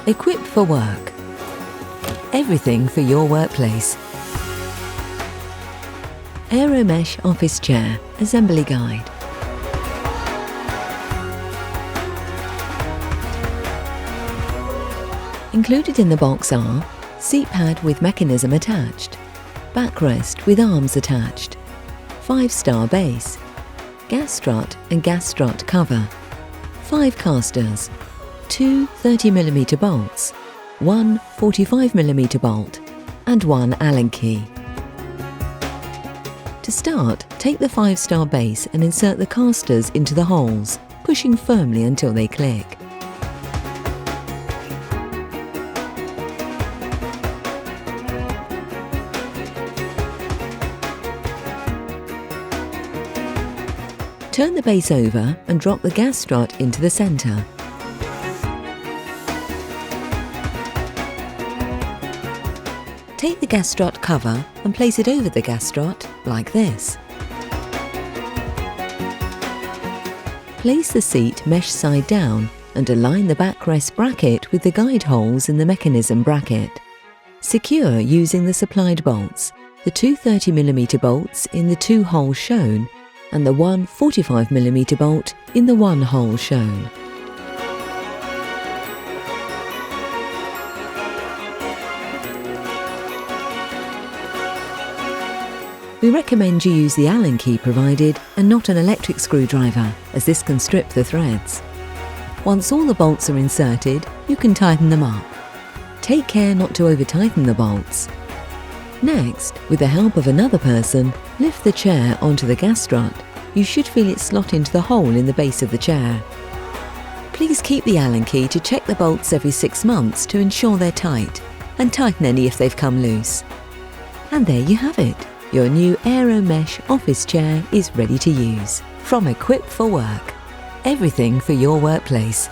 Equipped for work. Everything for your workplace. Aero Mesh Office Chair Assembly Guide. Included in the box are seat pad with mechanism attached, backrest with arms attached, 5-star base, gas strut and gas strut cover, 5 casters, 2 30mm bolts, 1 45mm bolt and 1 Allen key. To start, take the 5-star base and insert the casters into the holes, pushing firmly until they click. Turn the base over and drop the gas strut into the centre. Take the gas strut cover and place it over the gas strut, like this. Place the seat mesh side down and align the backrest bracket with the guide holes in the mechanism bracket. Secure using the supplied bolts, the 2 30mm bolts in the 2 holes shown and the 1 45mm bolt in the 1 hole shown. We recommend you use the Allen key provided and not an electric screwdriver, as this can strip the threads. Once all the bolts are inserted, you can tighten them up. Take care not to over-tighten the bolts. Next, with the help of another person, lift the chair onto the gas strut. You should feel it slot into the hole in the base of the chair. Please keep the Allen key to check the bolts every 6 months to ensure they're tight, and tighten any if they've come loose. And there you have it. Your new Aero Mesh Office Chair is ready to use. From Equipped for Work. Everything for your workplace.